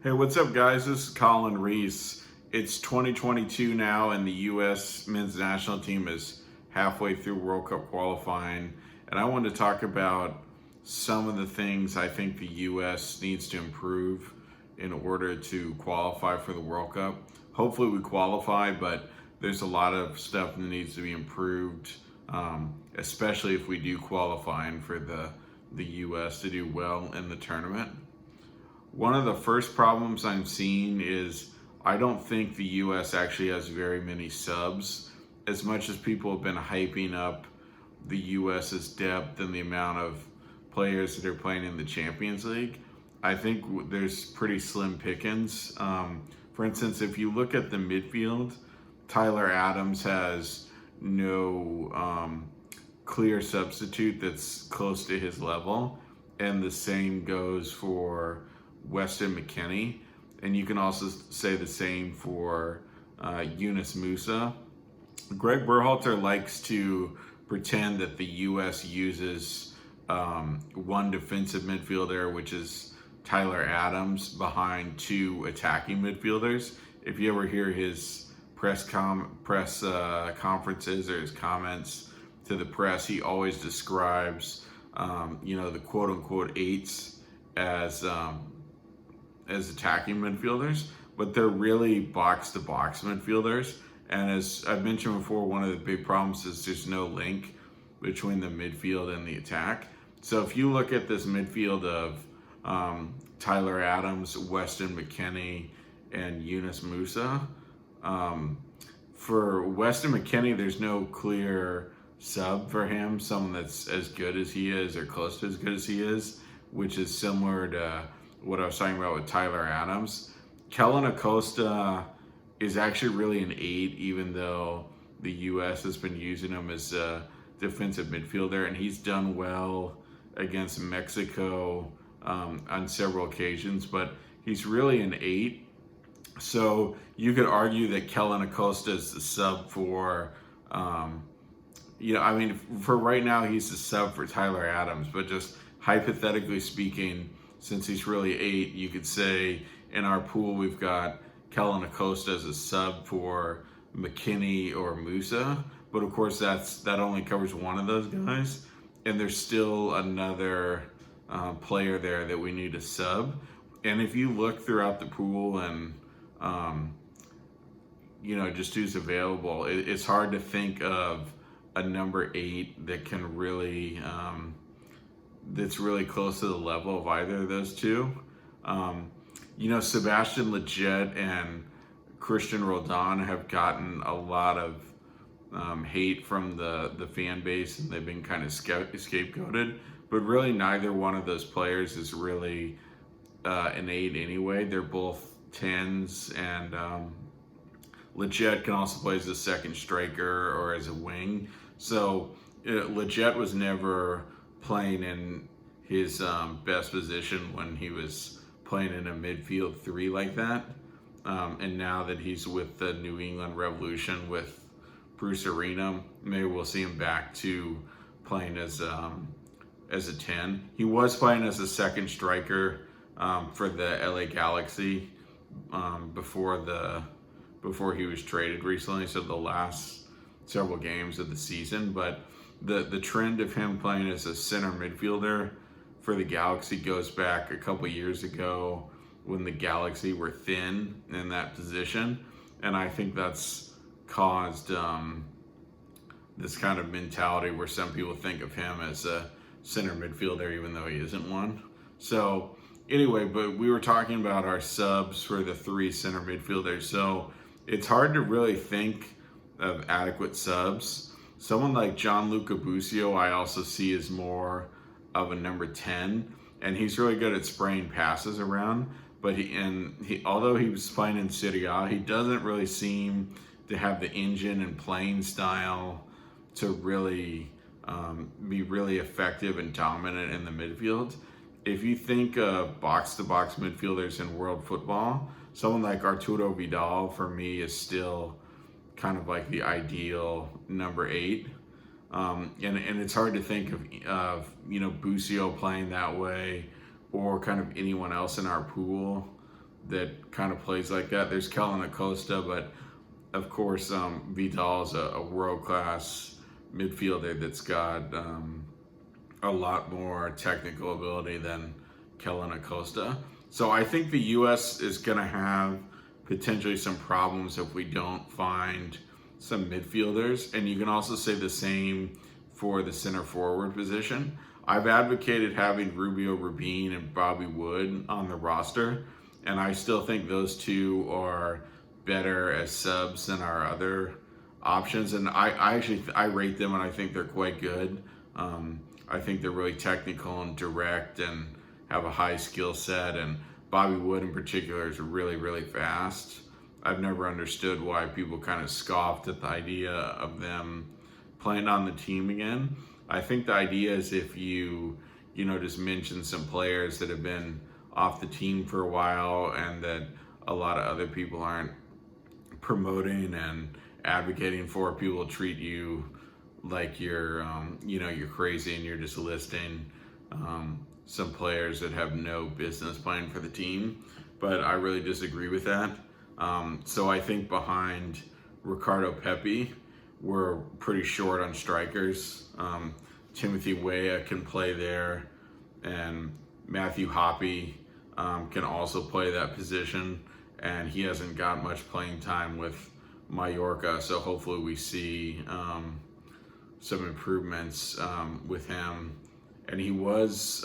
Hey, what's up, guys? This is Colin Reese. It's 2022 now, and the U.S. men's national team is halfway through World Cup qualifying. And I want to talk about some of the things I think the U.S. needs to improve in order to qualify for the World Cup. Hopefully, we qualify, but there's a lot of stuff that needs to be improved, especially if we do qualify and for the U.S. to do well in the tournament. One of the first problems I'm seeing is I don't think the U.S. actually has very many subs. As much as people have been hyping up the U.S.'s depth and the amount of players that are playing in the Champions League, I think there's pretty slim pickings. For instance, if you look at the midfield, Tyler Adams has no clear substitute that's close to his level, and the same goes for Weston McKennie, and you can also say the same for Yunus Musah. Gregg Berhalter likes to pretend that the U.S. uses one defensive midfielder, which is Tyler Adams, behind two attacking midfielders. If you ever hear his press conferences or his comments to the press, he always describes the quote-unquote eights as attacking midfielders, but they're really box-to-box midfielders. And as I've mentioned before, one of the big problems is there's no link between the midfield and the attack. So if you look at this midfield of Tyler Adams, Weston McKennie, and Yunus Musah, for Weston McKennie, there's no clear sub for him, someone that's as good as he is or close to as good as he is, which is similar to what I was talking about with Tyler Adams. Kellyn Acosta is actually really an 8, even though the U.S. has been using him as a defensive midfielder, and he's done well against Mexico on several occasions, but he's really an 8. So you could argue that Kellyn Acosta is the sub for, for right now he's the sub for Tyler Adams, but just hypothetically speaking, since he's really 8, you could say in our pool we've got Kellyn Acosta as a sub for McKennie or Musah, but of course that only covers one of those guys, and there's still another player there that we need to sub. And if you look throughout the pool and just who's available, it's hard to think of a number 8 that can really that's really close to the level of either of those two. Sebastian Lletget and Christian Roldan have gotten a lot of hate from the fan base, and they've been kind of scapegoated, but really neither one of those players is really an 8 anyway. They're both 10s, and Lletget can also play as a second striker or as a wing. So Lletget was never playing in his best position when he was playing in a midfield 3 like that. And now that he's with the New England Revolution with Bruce Arena, maybe we'll see him back to playing as a 10. He was playing as a second striker for the LA Galaxy before he was traded recently, so the last several games of the season. But the trend of him playing as a center midfielder for the Galaxy goes back a couple years ago when the Galaxy were thin in that position, and I think that's caused this kind of mentality where some people think of him as a center midfielder even though he isn't one. So anyway, but we were talking about our subs for the 3 center midfielders, so it's hard to really think of adequate subs. Someone like Gianluca Busio I also see as more of a number 10, and he's really good at spraying passes around, but although he was playing in Serie A, he doesn't really seem to have the engine and playing style to really be really effective and dominant in the midfield. If you think of box-to-box midfielders in world football, someone like Arturo Vidal for me is still kind of like the ideal number 8. And it's hard to think of Busio playing that way, or kind of anyone else in our pool that kind of plays like that. There's Kellen Acosta, but of course, Vidal's a world-class midfielder that's got a lot more technical ability than Kellen Acosta. So I think the U.S. is going to have potentially some problems if we don't find some midfielders. And you can also say the same for the center forward position. I've advocated having Rubio Rubin and Bobby Wood on the roster, and I still think those two are better as subs than our other options. And I actually rate them, and I think they're quite good. I think they're really technical and direct and have a high skill set. And Bobby Wood in particular is really, really fast. I've never understood why people kind of scoffed at the idea of them playing on the team again. I think the idea is if you just mention some players that have been off the team for a while and that a lot of other people aren't promoting and advocating for, people treat you like you're crazy and you're just listing some players that have no business playing for the team. But I really disagree with that. So I think behind Ricardo Pepi, we're pretty short on strikers. Timothy Weah can play there, and Matthew Hoppe can also play that position, and he hasn't got much playing time with Mallorca, so hopefully we see some improvements with him. And he was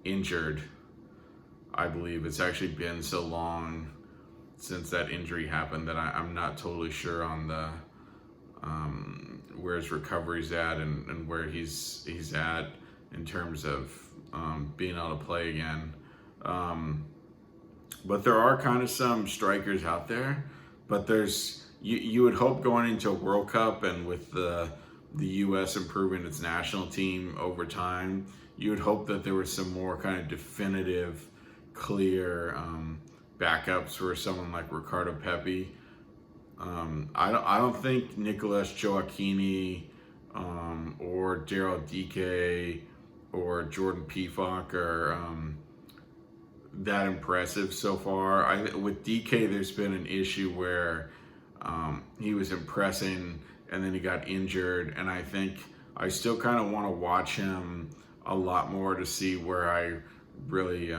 injured, I believe. It's actually been so long since that injury happened that I'm not totally sure on the where his recovery's at and where he's at in terms of being able to play again. But there are kind of some strikers out there, but there's you would hope going into a World Cup and with the U.S. improving its national team over time, you would hope that there was some more kind of definitive, clear backups for someone like Ricardo Pepi. I don't think Nicolas Joachini or Daryl Dike or Jordan Pefok are that impressive so far. With Dike, there's been an issue where he was impressing and then he got injured, and I think I still kind of want to watch him a lot more to see where I really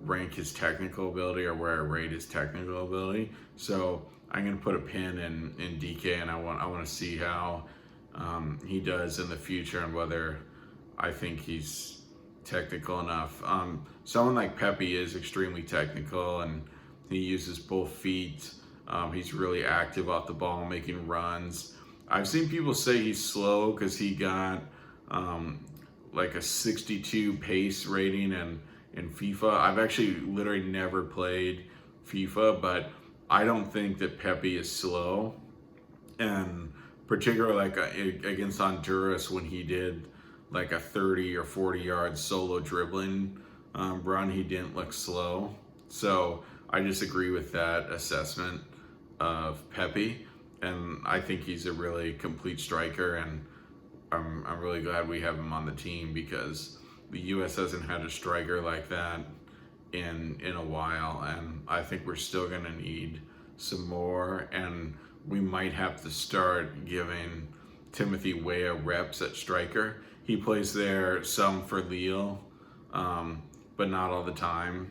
rank his technical ability or where I rate his technical ability. So I'm going to put a pin in DK, and I want to see how he does in the future and whether I think he's technical enough. Someone like Pepi is extremely technical, and he uses both feet. He's really active off the ball, making runs. I've seen people say he's slow because he got like a 62 pace rating in FIFA. I've actually literally never played FIFA, but I don't think that Pepi is slow. And particularly like against Honduras when he did like a 30 or 40 yard solo dribbling run, he didn't look slow. So I disagree with that assessment of Pepi. And I think he's a really complete striker, and I'm really glad we have him on the team because the U.S. hasn't had a striker like that in a while, and I think we're still going to need some more, and we might have to start giving Timothy Weah reps at striker. He plays there some for Lille, but not all the time.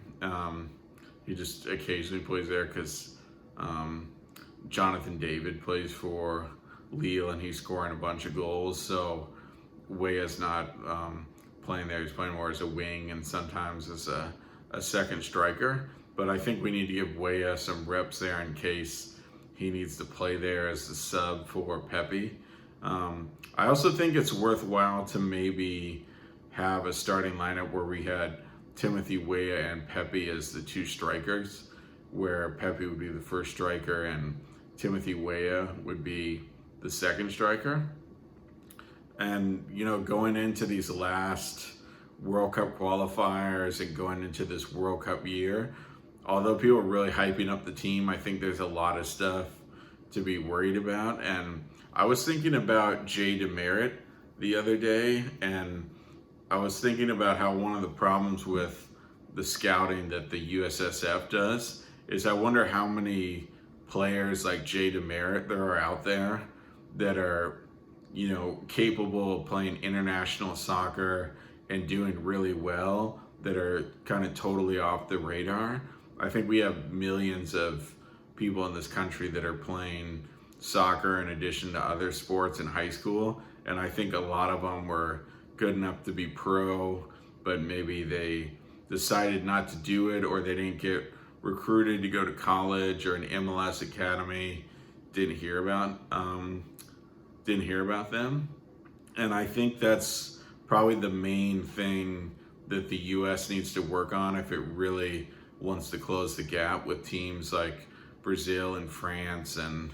He just occasionally plays there because Jonathan David plays for Lille and he's scoring a bunch of goals. So Weah's not playing there. He's playing more as a wing and sometimes as a second striker. But I think we need to give Weah some reps there in case he needs to play there as the sub for Pepi. I also think it's worthwhile to maybe have a starting lineup where we had Timothy Weah and Pepi as the two strikers, where Pepi would be the first striker and Timothy Weah would be the second striker. And, going into these last World Cup qualifiers and going into this World Cup year, although people are really hyping up the team, I think there's a lot of stuff to be worried about. And I was thinking about Jay DeMerit the other day, and I was thinking about how one of the problems with the scouting that the USSF does is I wonder how many players like Jay Demerit there are out there that are, capable of playing international soccer and doing really well that are kind of totally off the radar. I think we have millions of people in this country that are playing soccer in addition to other sports in high school, and I think a lot of them were good enough to be pro, but maybe they decided not to do it, or they didn't get recruited to go to college or an MLS academy. Didn't hear about them, and I think that's probably the main thing that the U.S. needs to work on if it really wants to close the gap with teams like Brazil and France and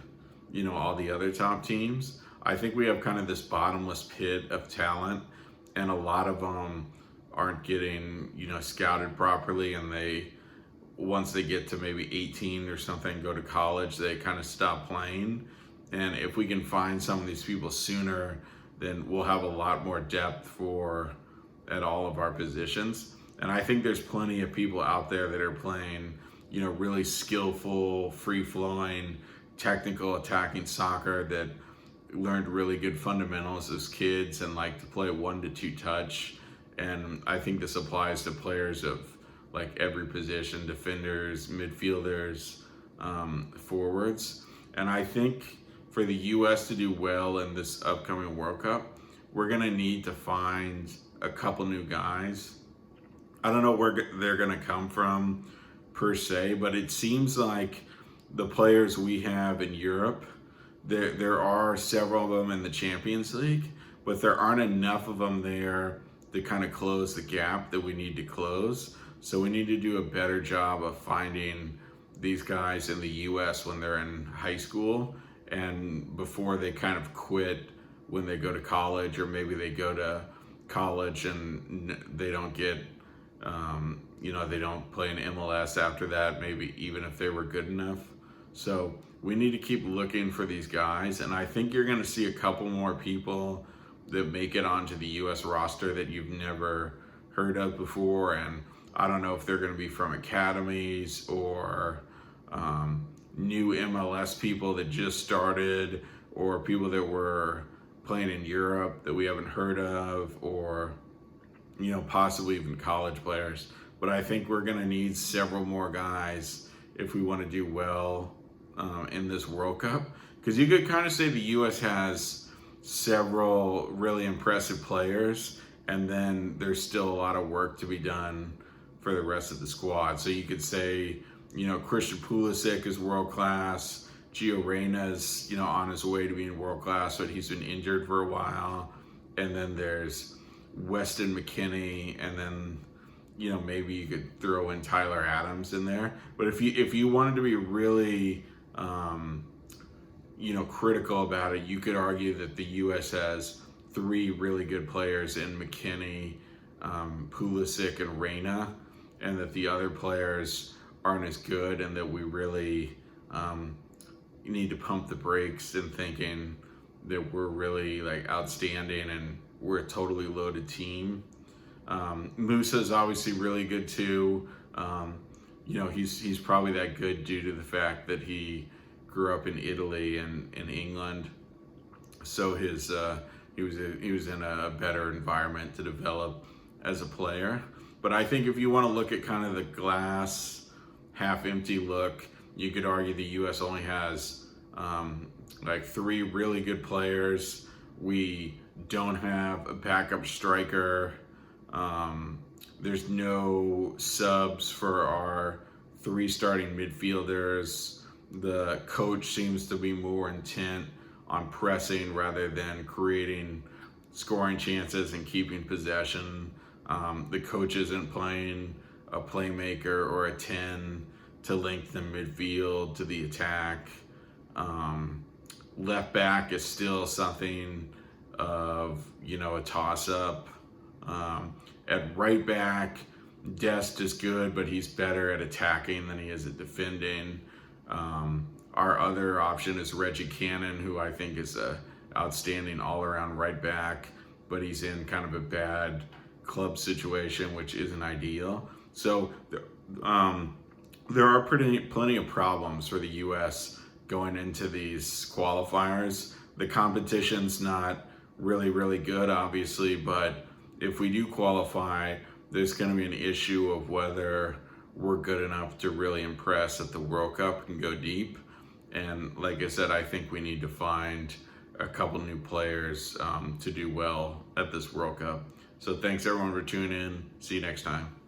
all the other top teams. I think we have kind of this bottomless pit of talent, and a lot of them aren't getting scouted properly, and once they get to maybe 18 or something, go to college, they kind of stop playing. And if we can find some of these people sooner, then we'll have a lot more depth at all of our positions. And I think there's plenty of people out there that are playing, really skillful, free-flowing, technical attacking soccer that learned really good fundamentals as kids and like to play 1-2 touch. And I think this applies to players of like every position: defenders, midfielders, forwards. And I think for the U.S. to do well in this upcoming World Cup, we're gonna need to find a couple new guys. I don't know where they're gonna come from per se, but it seems like the players we have in Europe, there are several of them in the Champions League, but there aren't enough of them there to kind of close the gap that we need to close. So we need to do a better job of finding these guys in the US when they're in high school and before they kind of quit when they go to college, or maybe they go to college and they don't get, they don't play in MLS after that, maybe even if they were good enough. So we need to keep looking for these guys, and I think you're going to see a couple more people that make it onto the U.S. roster that you've never heard of before. And I don't know if they're going to be from academies or new MLS people that just started, or people that were playing in Europe that we haven't heard of, or possibly even college players. But I think we're going to need several more guys if we want to do well in this World Cup, because you could kind of say the U.S. has several really impressive players, and then there's still a lot of work to be done for the rest of the squad. So you could say, Christian Pulisic is world class. Gio Reyna's, on his way to being world class, but he's been injured for a while. And then there's Weston McKennie, and then, maybe you could throw in Tyler Adams in there. But if you wanted to be really, critical about it, you could argue that the U.S. has 3 really good players in McKennie, Pulisic, and Reyna, and that the other players aren't as good, and that we really need to pump the brakes in thinking that we're really like outstanding and we're a totally loaded team. Musah is obviously really good too. He's probably that good due to the fact that he grew up in Italy and in England, so he was in a better environment to develop as a player. But I think if you want to look at kind of the glass half empty look, you could argue the U.S. only has 3 really good players. We don't have a backup striker. There's no subs for our 3 starting midfielders. The coach seems to be more intent on pressing rather than creating scoring chances and keeping possession. The coach isn't playing a playmaker or a 10 to link the midfield to the attack. Left back is still something of, a toss-up. At right back, Dest is good, but he's better at attacking than he is at defending. Our other option is Reggie Cannon, who I think is a outstanding all-around right back, but he's in kind of a bad club situation, which isn't ideal. So there are plenty of problems for the U.S. going into these qualifiers. The competition's not really good, obviously, but if we do qualify, there's going to be an issue of whether we're good enough to really impress at the World Cup and go deep. And like I said, I think we need to find a couple new players to do well at this World Cup. So thanks everyone for tuning in. See you next time.